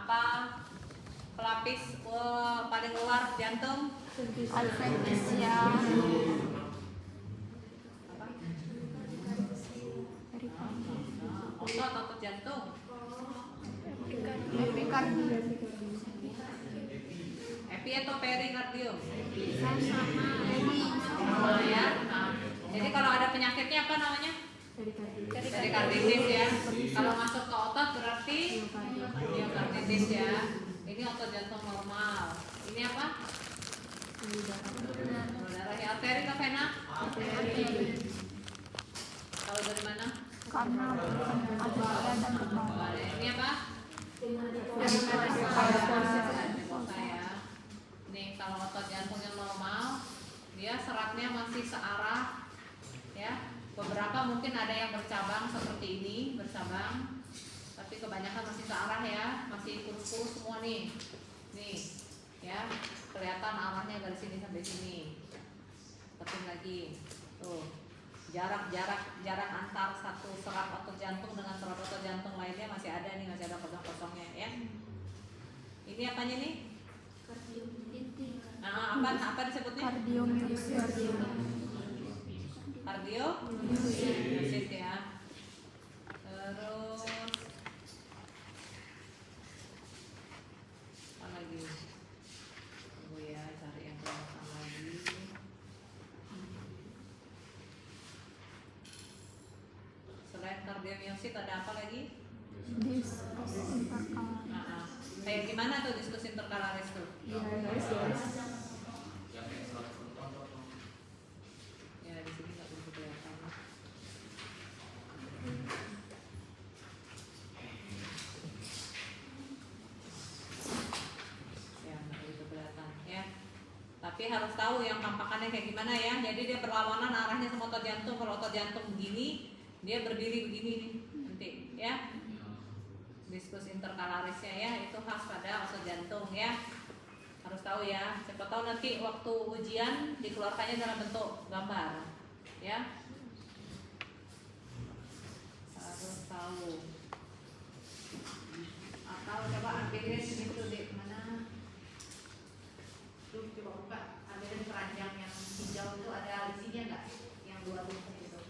apa pelapis paling luar jantung? Adventitia. Otot jantung. Epikardium. Epi atau perikardium? Sama ini. Oh ya. Nah, jadi kalau ada penyakitnya apa namanya? Perikarditis ya. Kalau masuk ke otot berarti miokarditis ya. Ini otot jantung normal. Ini apa? Darah ya. Arteri ke vena? Tahu dari mana? Karena ada dan Oh, ini apa? Ya. Nih kalau otot jantungnya normal, dia seratnya masih searah, ya. Beberapa mungkin ada yang bercabang seperti ini, bercabang, tapi kebanyakan masih searah ya, masih kurus-kurus semua nih, ya. Kelihatan arahnya dari sini sampai sini. Tekan lagi, tuh. Jarak antar satu serat otot jantung dengan serat otot jantung lainnya masih ada nih, masih ada kosong-kosongnya ya. Ini apanya nih? Nah, apa disebutnya? Kardiomiosит ya. Terus apa lagi? Tunggu ya, cari yang kelihatan lagi. Selain kardiomiosит ada apa lagi? diskus interkalaris. Kayak gimana tuh diskus interkalaris tuh? Ya di sini nggak begitu kelihatan. Ya nggak begitu kelihatan ya. Tapi harus tahu yang tampakannya kayak gimana ya. Jadi dia berlawanan arahnya sama otot jantung. Kalau otot jantung begini, dia berdiri begini nih nanti ya. Diskus interkalarisnya ya, itu khas pada otot jantung ya. Harus tahu ya. Siapa tahu nanti waktu ujian dikeluarkannya dalam bentuk gambar ya. Harus tahu. Atau coba ambilin itu di mana? Tuh coba buka. Ambilin keranjang yang hijau itu ada isinya nggak? Yang dua tuh itu.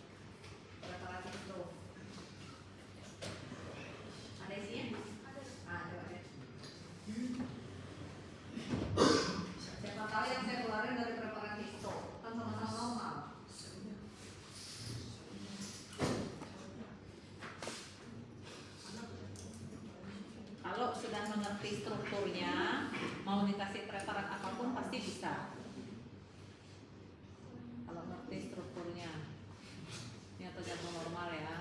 Rata-rata itu. Ada isinya? Ada. Siapa tahu yang saya keluarin dari preparat histo kan sama-sama normal. Kalau sudah mengerti strukturnya, mau dikasih preparat apapun pasti bisa. Kalau ngerti strukturnya, ini otot jantung normal ya.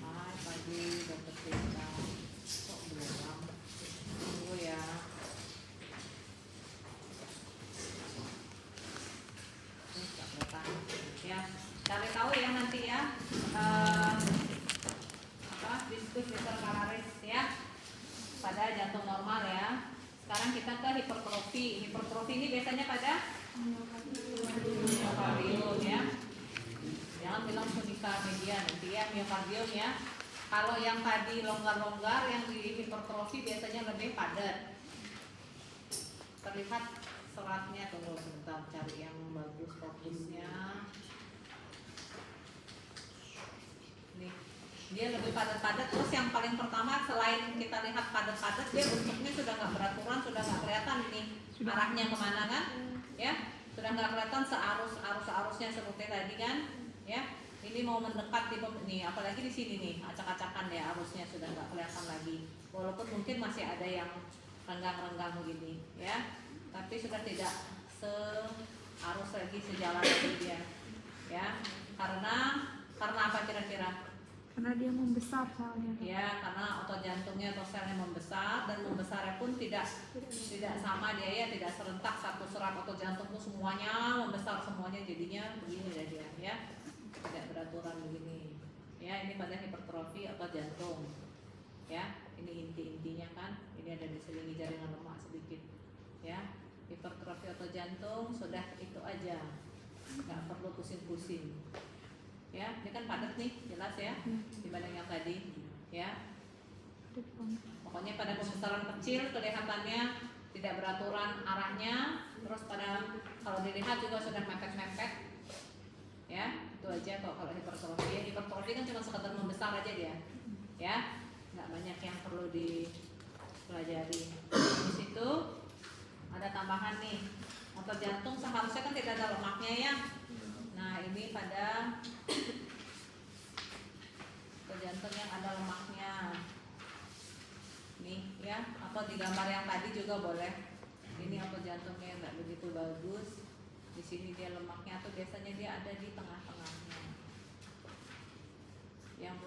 Hai pagi dokter Tika, kok belum? Tunggu ya. Ini tak kelihatan ya. Cari tahu ya nanti ya. Diskus interkalaris ya pada jantung normal ya. Sekarang kita ke hipertrofi. Hipertrofi ini biasanya pada miokardium ya. Jangan bilang tunika media nanti ya, miokardium ya. Kalau yang tadi longgar-longgar, yang di hipertrofi biasanya lebih padat. Terlihat seratnya, tunggu sebentar cari yang bagus fokusnya. Nih, dia lebih padat-padat. Terus yang paling pertama selain kita lihat padat-padat, dia bentuknya sudah nggak beraturan, sudah nggak kelihatan nih arahnya kemana kan? Ya, sudah nggak kelihatan searusnya seperti tadi kan? Ya, ini mau mendekat di nih, apalagi di sini nih acak-acakan ya, arusnya sudah nggak kelihatan lagi. Walaupun mungkin masih ada yang renggang-renggang begini, ya, tapi sudah tidak searus lagi, sejalan lagi dia, ya. Karena apa kira-kira? Karena dia membesar selnya. Ya, karena otot jantungnya atau selnya membesar, dan membesarnya pun tidak sama dia ya, tidak serentak satu serat otot jantungku semuanya membesar semuanya, jadinya begini dia ya, tidak beraturan begini. Ya, ini pada hipertrofi otot jantung. Ya, ini inti-intinya kan, ini ada diselingi jaringan lemak sedikit. Ya, hipertrofi otot jantung sudah itu aja, nggak perlu pusing-pusing. Ya, ini kan padat nih, jelas ya, dibanding yang tadi. Ya, pokoknya pada pembesaran kecil kelihatannya tidak beraturan arahnya, terus pada kalau dilihat juga sudah mepet-mepet. Ya, itu aja kok kalau hipertrofi. Hipertrofi kan cuma sekedar membesar aja dia. Ya, nggak banyak yang perlu dipelajari. Di situ ada tambahan nih, otot jantung seharusnya kan tidak ada lemaknya ya. Nah, ini pada otot jantung yang ada lemaknya. Nih ya, atau di gambar yang tadi juga boleh. Ini otot jantungnya nggak begitu bagus. Di sini dia lemaknya tuh biasanya dia ada di tengah-tengahnya. Yang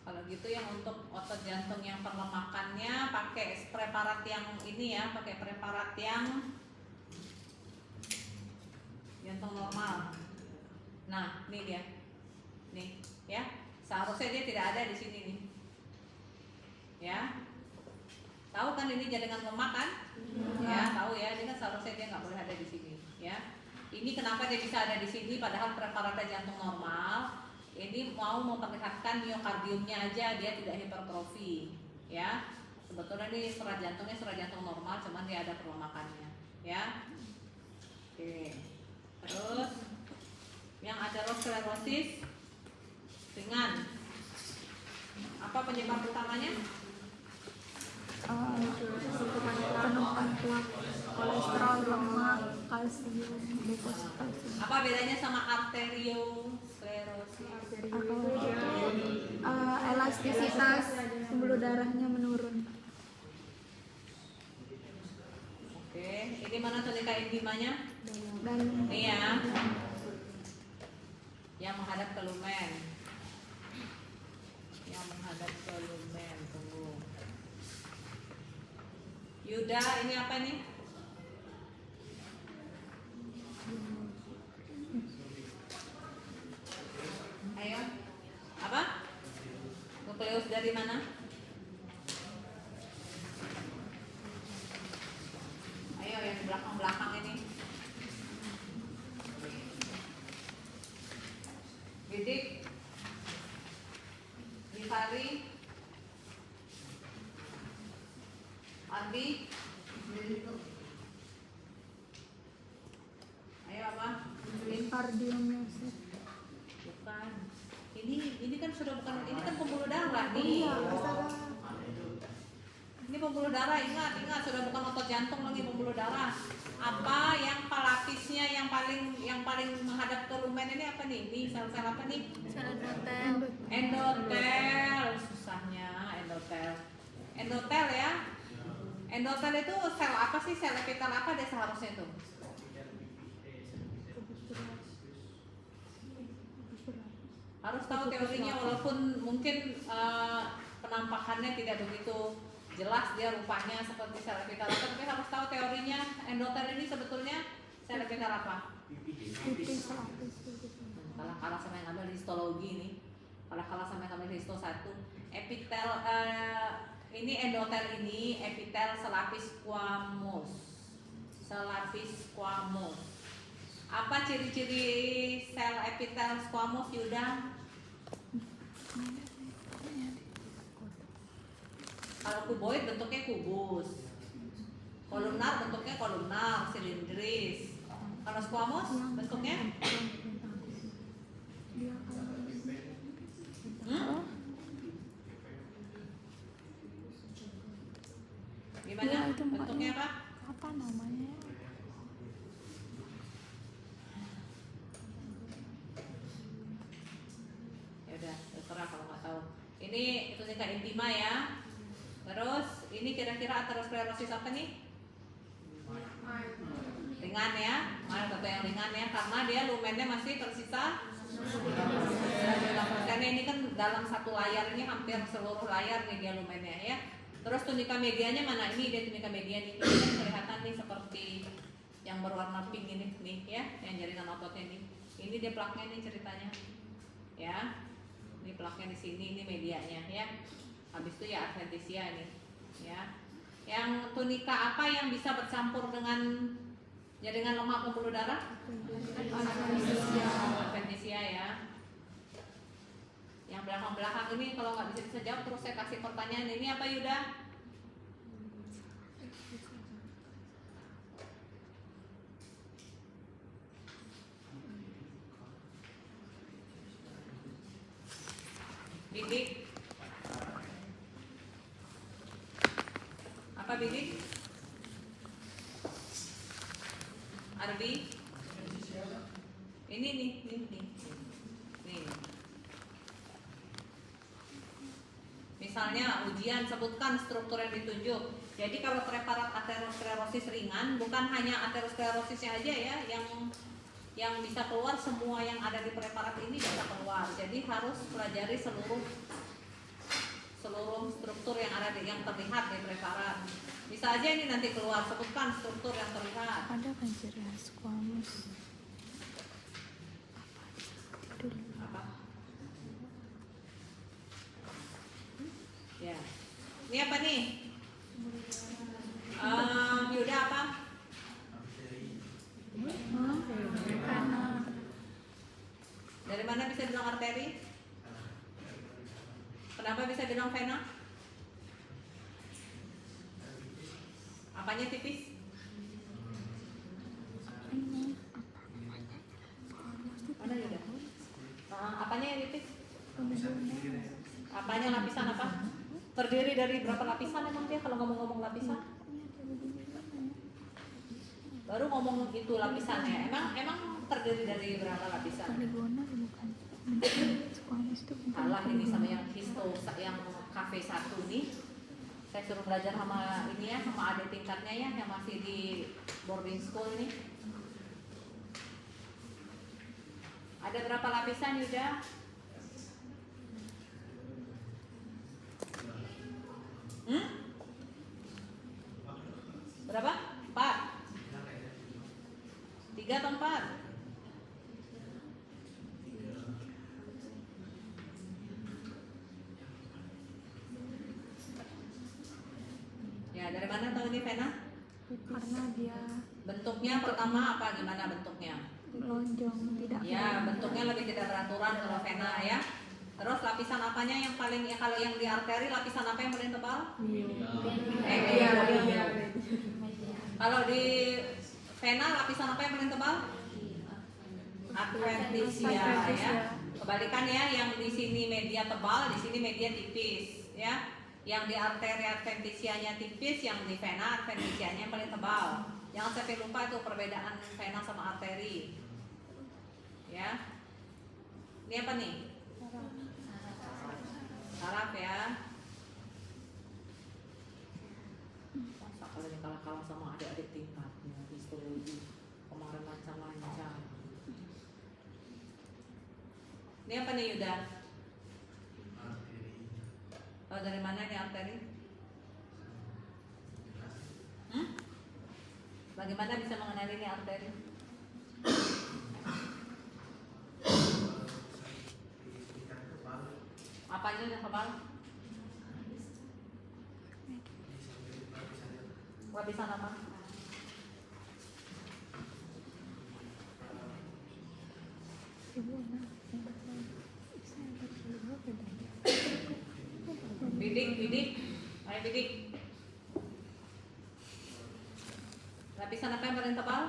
kalau gitu yang untuk otot jantung yang perlemakannya pakai preparat yang ini ya, pakai preparat yang jantung normal. Nah, ini dia. Nih, ya. Seharusnya dia tidak ada di sini nih. Ya. Tahu kan ini jaringan lemak kan? Ya, tahu ya. Ini kan seharusnya dia nggak boleh ada di sini, ya. Ini kenapa dia bisa ada di sini padahal preparatnya jantung normal? Ini mau memperlihatkan miokardiumnya aja dia tidak hipertrofi, ya. Sebetulnya ini serat jantung normal, cuman dia ada perlemakannya, ya. Oke. Terus yang aterosklerosis ringan, apa penyebab utamanya? Penumpukan kuat kolesterol, lemak, kalsium, deposita. Apa bedanya sama arteriosklerosis? Elastisitas pembuluh darahnya menurun. Oke, ini mana tunika intimanya? Dan Ini ya, yang menghadap ke lumen. Yang menghadap ke lumen, tunggu. Yuda, ini apa nih? Ayo, apa? Nukleus dari mana? Ayo, yang di belakang-belakang ini. Bidik, Gifari, Ardi, ayo apa? kardiomiosat. Bukan. Ini kan sudah bukan, ini kan pembuluh darah nih. Ini pembuluh darah, ingat sudah bukan otot jantung lagi, pembuluh darah. Apa yang palapisnya yang paling menghadap ke lumen ini apa nih? Ini sel-sel apa nih? Sel endotel. Endotel, susahnya endotel. Endotel ya. Endotel itu sel apa sih? Sel epitel apa deh seharusnya itu? Harus tahu teorinya, walaupun mungkin penampakannya tidak begitu jelas dia rupanya seperti sel epitel, tapi harus tahu teorinya. Endotel ini sebetulnya sel epitel apa? Pipis lapis. Kalah sama yang ambil histologi nih, kalah sama yang ambil histo 1. Epitel ini endotel ini epitel selapis squamous. Apa ciri-ciri sel epitel squamous, Yuda? Kalau kuboid bentuknya kubus, kolumnar bentuknya kolumnar, silindris. Kalau squamous bentuknya gimana? Ya, itu Bentuknya apa? Apa namanya? Ya udah, terserah kalau nggak tahu. Ini tunika intima ya. Terus ini kira-kira aterosklerosis apa nih? Ringan ya, mana satu yang ringan ya, karena dia lumennya masih tersisa Karena ini kan dalam satu layar ini hampir seluruh layar media lumennya ya. Terus tunika medianya mana? Ini dia tunika media nih. Ini kan kelihatan nih seperti yang berwarna pink ini nih ya, yang jaringan ototnya nih. Ini dia plaknya nih ceritanya. Ya. Ini plaknya di sini, ini medianya ya. Habis itu ya adventitia nih. Ya. Yang tunika apa yang bisa bercampur dengan jaringan lemak pembuluh darah? Adventitia ya. Yang belakang-belakang ini kalau nggak bisa jawab terus saya kasih pertanyaan. Ini apa Yuda? Bidik? Apa bidik? Arbi? Ini nih. Misalnya ujian sebutkan struktur yang ditunjuk. Jadi kalau preparat aterosklerosis ringan bukan hanya aterosklerosisnya aja ya yang bisa keluar, semua yang ada di preparat ini bisa keluar. Jadi harus pelajari seluruh struktur yang ada yang terlihat di preparat. Bisa aja ini nanti keluar, sebutkan struktur yang terlihat. Ada kan ciri khas squamous? Apa? Ya. Ini apa nih? Yuda apa? Dari mana bisa bilang arteri? Kenapa bisa bilang vena? Apanya tipis? Mana Yuda? Apanya yang tipis? Apanya lapisan apa? Terdiri dari berapa lapisan emang dia kalau ngomong-ngomong lapisan? Baru ngomong itu lapisannya. Emang terdiri dari berapa lapisan? Poligonal bukan? Squamous itu bukan. Salah ini sama yang histo yang KV 1 nih. Saya suruh belajar sama ini ya, sama adik tingkatnya ya yang masih di boarding school nih. Ada berapa lapisan Yuda? Berapa? 4. 3 atau 4? Ya, dari mana tahu ini vena? Karena dia Bentuknya pertama apa? Gimana bentuknya? lonjong, tidak. Ya, bentuknya lebih tidak beraturan kalau vena ya. Terus lapisan apanya yang paling ya, kalau yang di arteri lapisan apa yang paling tebal? Kalau di vena lapisan apa yang paling tebal? Adventitia ya. Kebalikan ya, yang di sini media tebal, di sini media tipis ya. Yang di arteri adventisianya tipis, yang di vena adventisianya yang paling tebal. Jangan sampai lupa itu perbedaan vena sama arteri. Ya. Ini apa nih? Saraf ya. Masa kalau ini kalah-kalah sama adik-adik tingkatnya histologi kemarin lancar-lancar. Ini apa nih Yuda? Oh, dari mana ini arteri? Bagaimana bisa mengenali ini arteri? Apanya yang tebal? Lapisan apa? Bidik. Ayo bidik. Lapisan apa yang paling tebal?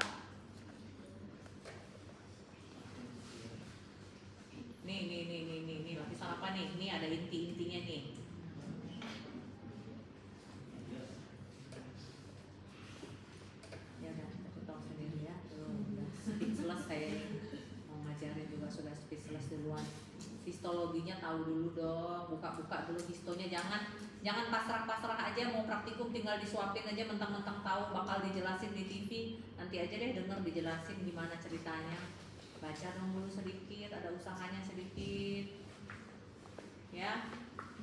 Nih, lapisan apa nih? Ini ada inti-intinya nih. Ya udah, kita tahu sendiri ya. Udah speechless saya mau ngajarin juga sudah speechless duluan. Histologinya tahu dulu dong, buka-buka dulu histonya, jangan pasrah-pasrah aja mau praktikum tinggal disuapin aja mentang-mentang tahu bakal dijelasin di TV. Nanti aja deh denger dijelasin gimana ceritanya. baca dong dulu sedikit, ada usahanya sedikit, ya.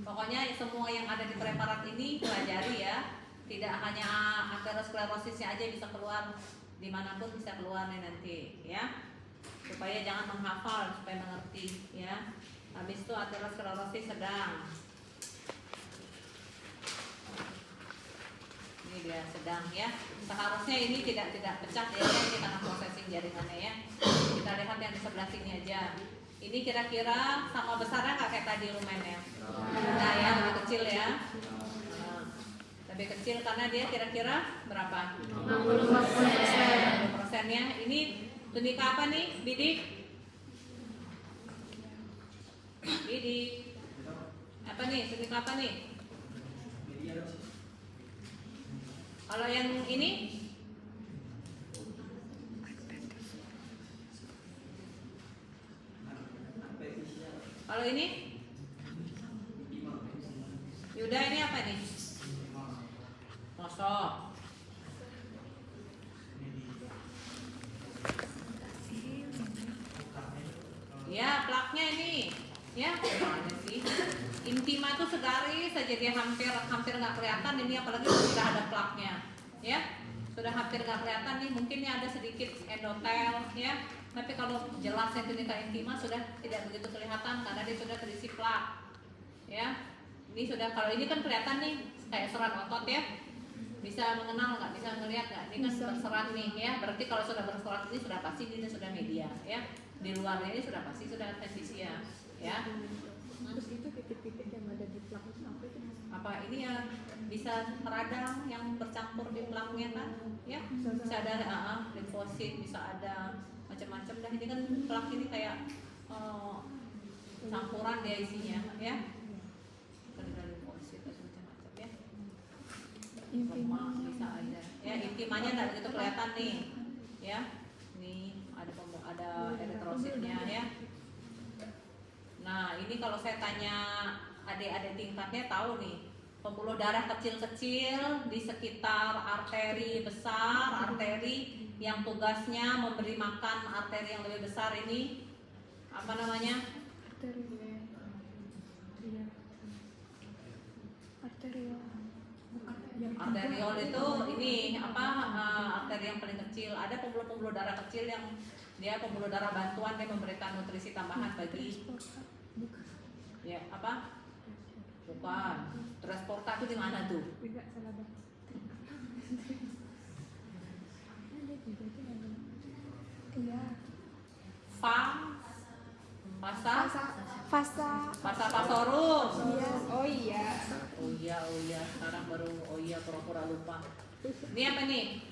Pokoknya semua yang ada di preparat ini pelajari ya. Tidak hanya aterosklerosisnya aja bisa keluar, dimanapun bisa keluar nih nanti, ya. Supaya jangan menghafal, supaya mengerti, ya. Habis itu aterosklerosis sedang. Ini dia sedang, ya. Seharusnya ini tidak pecah ya, ini karena processing jaringannya ya. Kita lihat yang di sebelah sini aja. Ini kira-kira sama besarnya nggak kayak tadi lumennya? Nah ya, lebih kecil ya. Lebih kecil karena dia kira-kira berapa? 50%. Ini tunika apa nih, Bidik? Bidik. Apa nih? Tunika apa nih? Kalau yang ini? Kalau ini? Yuda ini apa nih? Mosok. Ya, plaknya ini. Ya, gimana sih? Intima tuh segaris saja dia hampir nggak kelihatan ini, apalagi sudah ada plaknya. Ya, sudah hampir nggak kelihatan nih. Mungkin ini ada sedikit endotel, ya. Tapi kalau jelasnya tunika intima sudah tidak begitu kelihatan karena dia sudah terisi plak. Ya, ini sudah, kalau ini kan kelihatan nih kayak serat otot ya. Bisa mengenal nggak? Bisa ngelihat nggak? Ini kan berserat nih ya. Berarti kalau sudah berserat ini sudah pasti ini sudah media ya. Di luarnya ini sudah pasti sudah adventisia ya. Terus itu titik-titik yang ada di plak itu apa itu? Apa ini ya, bisa radang yang bercampur di plaknya kan ya. Bisa ada limfosit, bisa ada macam-macam dah. Ini kan plak ini kayak campuran dia isinya ya. Ada limfosit macam-macam ya. Lemak bisa ada ya. Intimanya nggak begitu kelihatan nih ya. Nih ada eritrositnya ya. Nah ini kalau saya tanya adik-adik tingkatnya tahu nih, pembuluh darah kecil-kecil di sekitar arteri besar, arteri yang tugasnya memberi makan arteri yang lebih besar ini apa namanya? Arteriol itu ini apa, arteri yang paling kecil. Ada pembuluh-pembuluh darah kecil yang dia pembuluh darah bantuan, dia memberikan nutrisi tambahan bagi ya apa? Bukan. Transporta itu di mana tuh? Enggak salah banget. Iya. Fasa Pasorum. Iya. Oh iya. Oh iya, sekarang baru pura-pura lupa. Ini apa nih?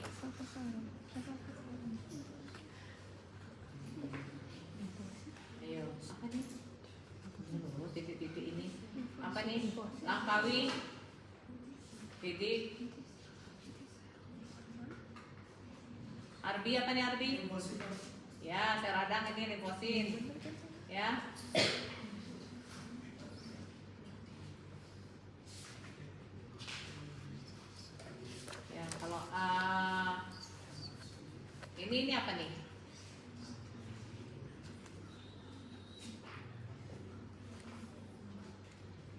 Ayo, apa nih? Titik-titik ini. Apa nih? Langkawi. Titik. Arbi apa nih Arbi? Ya, saya radang ini limfosit. Ya. Ya, kalau ini apa nih?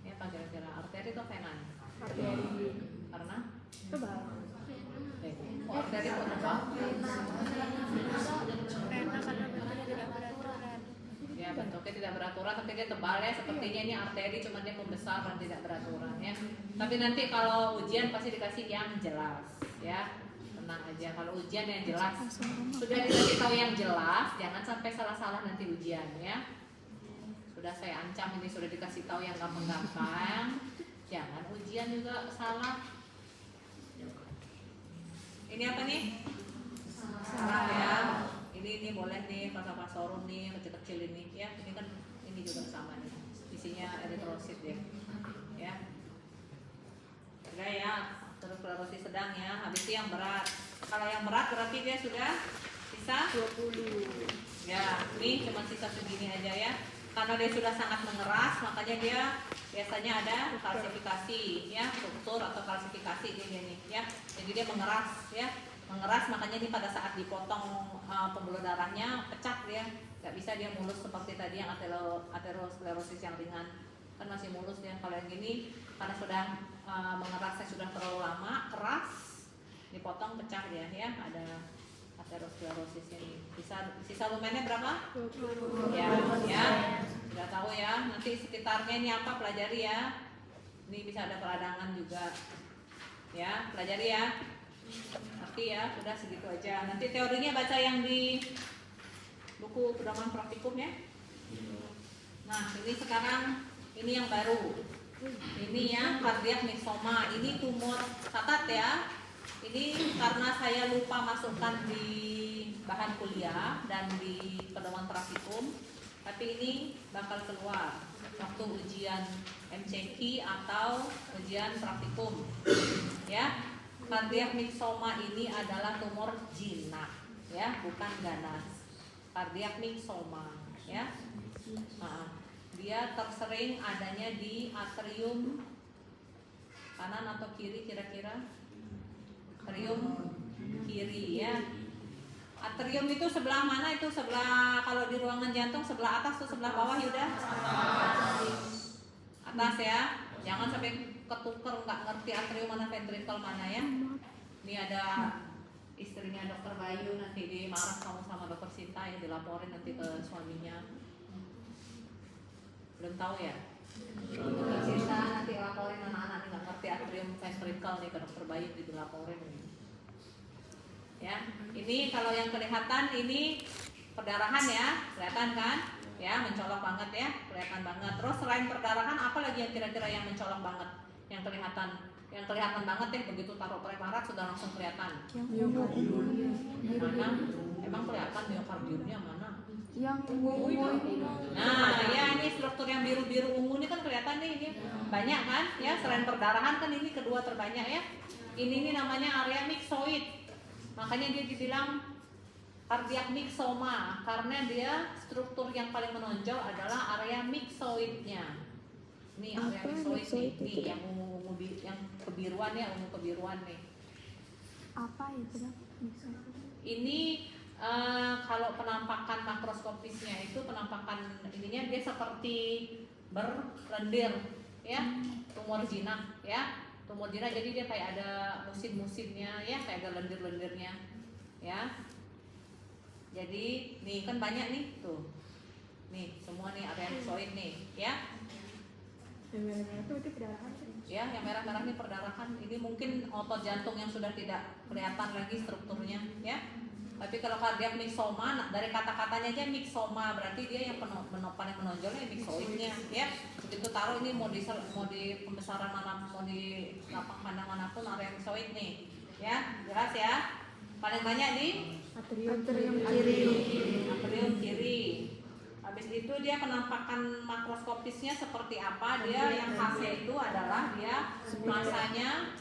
Ini apa kira-kira? Arteri atau vena? Arteri. Karena? Tebal. Oh, arteri kok tebal? Karena bentuknya tidak beraturan. Ya, bentuknya tidak beraturan, tapi dia tebal ya. Sepertinya ini arteri, cuma dia membesar dan tidak beraturan ya. Tapi nanti kalau ujian pasti dikasih yang jelas ya. Tenang aja, kalau ujian yang jelas. Sudah dikasih tahu yang jelas, jangan sampai salah-salah nanti ujian ya. Sudah saya ancam ini, sudah dikasih tahu yang gampang-gampang. Jangan ujian juga salah. Ini apa nih? Saraf ya. Ini boleh nih, pasorum nih, kecil-kecil ini ya. Ini kan ini juga sama nih. Isinya eritrosit ya. Ya. Sudah ya, terus sklerosis sedang ya. Habis itu yang berat. Kalau yang berat berarti dia sudah sisa 20. Ya, ini cuma sisa segini aja ya. Karena dia sudah sangat mengeras, makanya dia biasanya ada kalsifikasi ya, struktur atau kalsifikasi ini nih ya. Jadi dia mengeras ya. Mengeras, makanya ini pada saat dipotong pembuluh darahnya pecah dia Nggak bisa dia mulus seperti tadi yang aterosklerosis yang ringan, kan masih mulus ya. Kalau yang gini karena sudah mengerasnya sudah terlalu lama, keras, dipotong pecah dia ya. Ada aterosklerosis ini. Sisa lumennya berapa? 20. Ya, sudah tahu ya. Nanti sekitarnya ini apa, pelajari ya. Ini bisa ada peradangan juga. Ya, pelajari ya. Ngerti ya, sudah segitu aja. Nanti teorinya baca yang di buku pedoman praktikum ya. Nah, ini sekarang ini yang baru. Ini yang kardiak myxoma. Ini tumor, catat ya. Ini karena saya lupa masukkan di bahan kuliah dan di pedoman praktikum, tapi ini bakal keluar waktu ujian MCQ atau ujian praktikum. Ya, kardiak myxoma ini adalah tumor jinak, ya, bukan ganas. Kardiak myxoma, ya. Nah, dia tersering adanya di atrium kanan atau kiri kira-kira? Atrium kiri ya. Atrium itu sebelah mana itu? Sebelah, kalau di ruangan jantung sebelah atas atau sebelah bawah Yuda? Atas ya. Jangan sampai ketuker nggak ngerti atrium mana ventricle mana ya. Ini ada istrinya dokter Bayu, nanti dimarah kamu sama dokter Sinta ya, dilaporin nanti ke suaminya. Belum tahu ya? Dokter Sinta nanti laporin anak-anak ini nggak ngerti atrium ventricle nih ke dokter Bayu, dilaporin. Ya, ini kalau yang kelihatan ini perdarahan ya, kelihatan kan? Ya, mencolok banget ya, kelihatan banget. Terus selain perdarahan, apa lagi yang kira-kira yang mencolok banget, yang kelihatan banget ya, begitu taruh preparat sudah langsung kelihatan. Mana? Emang kelihatan miokardiumnya mana? Yang ungu. Nah, ya ini struktur yang biru-biru ungu ini kan kelihatan nih, ini banyak kan? Ya, selain perdarahan kan ini kedua terbanyak ya. Ini namanya area myxoid. Makanya dia dibilang kardiak myxoma karena dia struktur yang paling menonjol adalah area myxoidnya. Nih area myxoid nih yang ungu yang kebiruan ya, ungu kebiruan nih. Apa itu? Ini kalau penampakan makroskopisnya itu penampakan ininya dia seperti berlendir ya, tumor jinak ya. Tumor jinak jadi dia kayak ada musim-musimnya ya, kayak ada lendir-lendirnya ya. Jadi nih kan banyak nih tuh. Nih semua nih area myxoid nih ya. Yang merah itu perdarahan. Ya, yang merah-merah ini perdarahan. Ini mungkin otot jantung yang sudah tidak kelihatan lagi strukturnya ya. Tapi kalau kardiak myxoma, nah, dari kata-katanya aja myxoma berarti dia yang paling menonjolnya myxoidnya ya. Begitu taruh ini mau di pembesaran mana, mau di lapang pandang manapun area myxoid nih ya, jelas ya. Paling banyak di Atrium kiri. Habis itu dia penampakan makroskopisnya seperti apa? Dia yang khasnya itu adalah dia masanya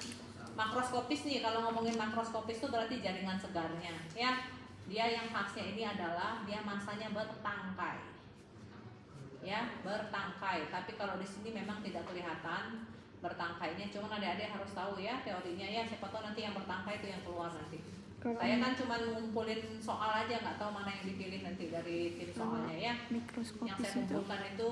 makroskopis nih. Kalau ngomongin makroskopis itu berarti jaringan segarnya ya. Dia yang khasnya ini adalah dia masanya bertangkai ya, bertangkai. Tapi kalau di sini memang tidak kelihatan bertangkainya, cuman adik-adik harus tahu ya teorinya ya. Siapa tahu nanti yang bertangkai itu yang keluar nanti. Saya kan cuma ngumpulin soal aja, nggak tahu mana yang dipilih nanti dari tim soalnya ya. Yang saya kumpulkan itu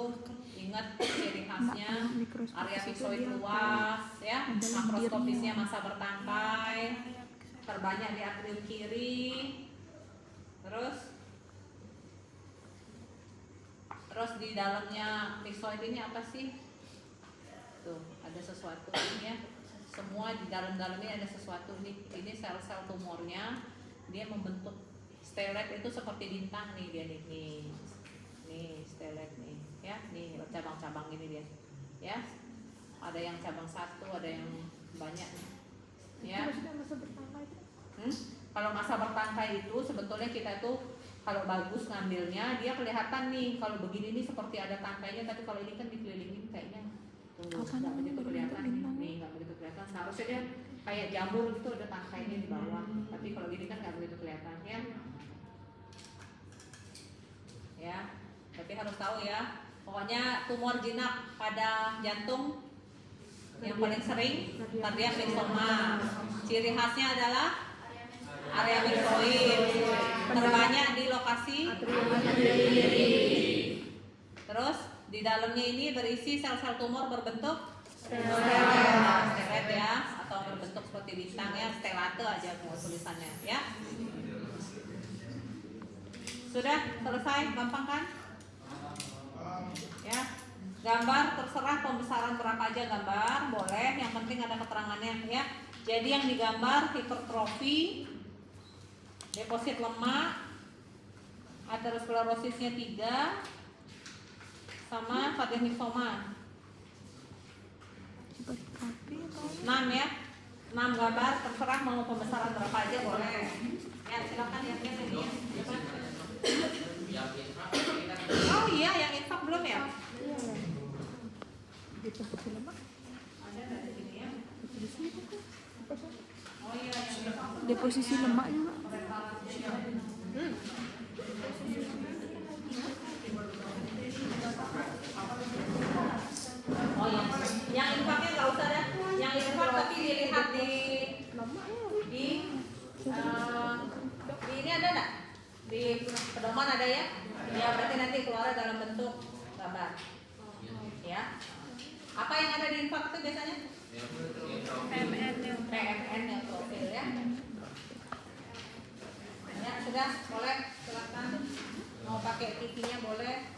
ingat ciri khasnya area myxoid luas ya, makroskopisnya masa bertangkai, terbanyak di atrium kiri. Terus di dalamnya myxoid ini apa sih? Tuh ada sesuatu ini ya. Semua di dalam-dalamnya ada sesuatu. Ini sel-sel tumornya, dia membentuk stelet itu seperti bintang nih dia nih stelet nih ya, nih cabang-cabang ini dia ya. Ada yang cabang satu, ada yang banyak nih ya. Masa bertangkai itu? Kalau masa bertangkai itu sebetulnya kita tuh kalau bagus ngambilnya dia kelihatan nih. Kalau begini nih seperti ada tangkainya, tapi kalau ini kan dikelilingin kayaknya nggak begitu kelihatan nih, nggak begitu kelihatan. Seharusnya dia kayak jamur gitu ada tangkainya di bawah, tapi kalau gini kan nggak begitu kelihatan ya. Tapi harus tahu ya, pokoknya tumor jinak pada jantung yang paling sering kardiak myxoma. Ciri khasnya adalah area myxoid, terbanyak di lokasi dalamnya ini berisi sel-sel tumor berbentuk steroid ya, atau berbentuk seperti bintang ya, stellate aja tulisannya ya. Sudah selesai, gampang kan? Ya. Gambar terserah pembesaran berapa aja gambar, boleh, yang penting ada keterangannya ya. Jadi yang digambar hipertrofi, deposit lemak, aterosklerosisnya 3, sama vaginisoma 6 ya. 6 gambar, terserah mau pembesaran berapa aja boleh. Ya silakan ya, ini ya. Oh iya, yang infak belum ya? Iya. Deposisi lemak. Ada nggak di sini ya? Deposisi itu kan apa sih? Oh iya, yang infak. Deposisi lemak juga. Oh yang infaknya nggak usah dah. Yang infak tapi dilihat di Lemak ya. di ini ada nggak? Di pedoman ada ya? Ya berarti nanti keluar dalam bentuk gambar. Ya. Apa yang ada di infak itu biasanya? PMN yang profil ya. Ya sudah, boleh silakan. Mau pakai TV-nya boleh.